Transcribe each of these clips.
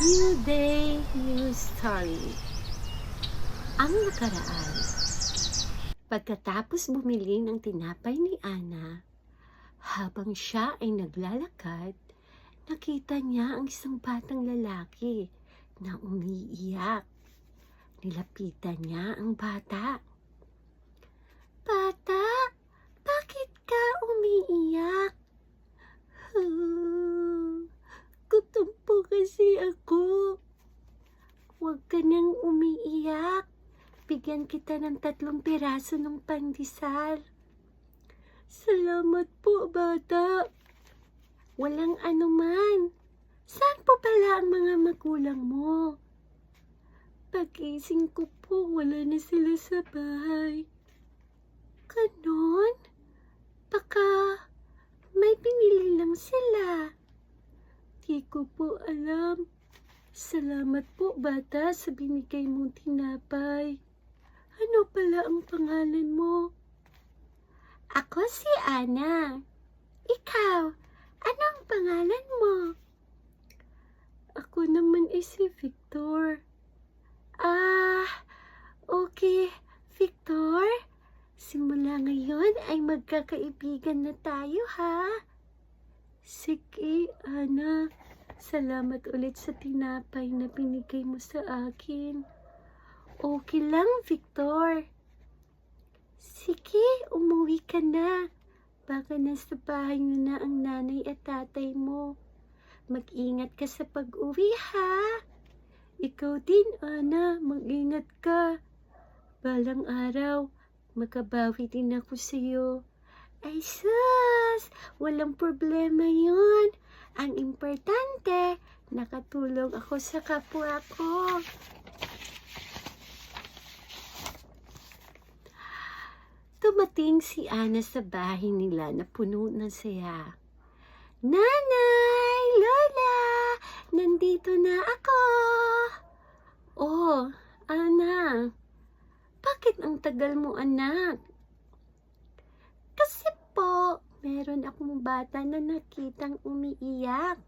New day, new story. Ang nakaraan. Pagkatapos bumili ng tinapay ni Ana, habang siya ay naglalakad, nakita niya ang isang batang lalaki na umiiyak. Nilapitan niya ang bata. Bata, bakit ka umiiyak? Gutom po kasi ako. Huwag ka nang umiiyak. Bigyan kita ng 3 piraso ng pandesal. Salamat po, bata. Walang anuman. Saan po pala ang mga magulang mo? Pag-ising ko po, wala na sila sa bahay. Ganon? Baka may pinili lang sila. Di ko po alam. Salamat po, bata, sa binigay mong tinapay. Ano pala ang pangalan mo? Ako si Ana. Ikaw, anong pangalan mo? Ako naman ay si Victor. Okay, Victor. Simula ngayon ay magkakaibigan na tayo, ha? Sige, Ana. Salamat ulit sa tinapay na binigay mo sa akin. Okay lang, Victor. Sige, umuwi ka na. Baka nasa bahay niyo na ang nanay at tatay mo. Mag-ingat ka sa pag-uwi, ha? Ikaw din, Ana. Mag-ingat ka. Balang araw, makabawi din ako sa'yo. Ay, sus! Walang problema yun. Ang importante, nakatulong ako sa kapwa ko. Dumating si Ana sa bahay nila na puno ng saya. Nanay! Lola! Nandito na ako! Oh, Ana! Bakit ang tagal mo, anak? Kasi po, meron akong bata na nakitang umiiyak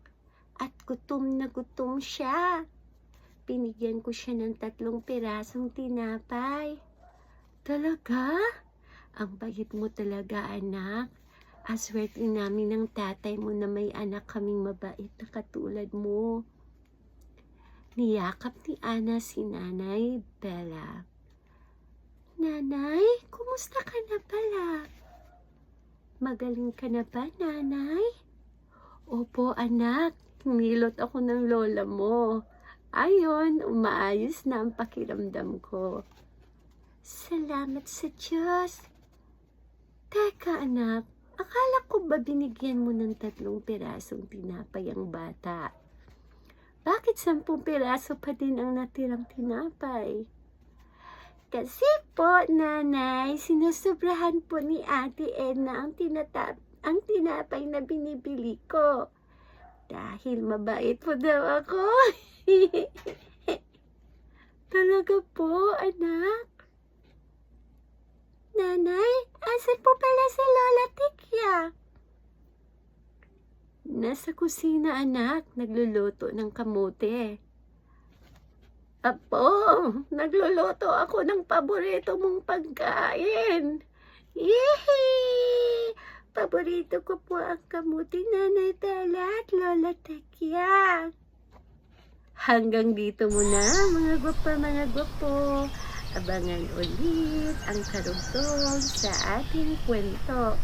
at gutom na gutom siya. Binigyan ko siya ng 3 pirasong tinapay. Talaga? Ang bait mo talaga, anak. Aswerte namin ng tatay mo na may anak kaming mabait na katulad mo. Niyakap ni Ana si Nanay Bella. Nanay, kumusta ka na pala? Magaling ka na ba, Nanay? Opo, anak. Nilot ako ng lola mo. Ayon, umaayos na ang pakiramdam ko. Salamat sa Diyos. Teka, anak. Akala ko ba binigyan mo ng 3 pirasong tinapay ang bata? Bakit 10 piraso pa din ang natirang tinapay? Kasi po, Nanay, sinusobrahan po ni Ate Edna ang tinapay na binibili ko. Dahil mabait po daw ako. Talaga po, anak? Nanay, asan po pala si Lola Tikya? Nasa kusina, anak. Nagluluto ng kamote. Apo, nagluluto ako ng paborito mong pagkain. Yehey! Paborito ko po ang kamuti, Nanay Bella at Lola Tekya. Hanggang dito muna, mga gwapo. Abangan ulit ang karugtong sa ating kwento.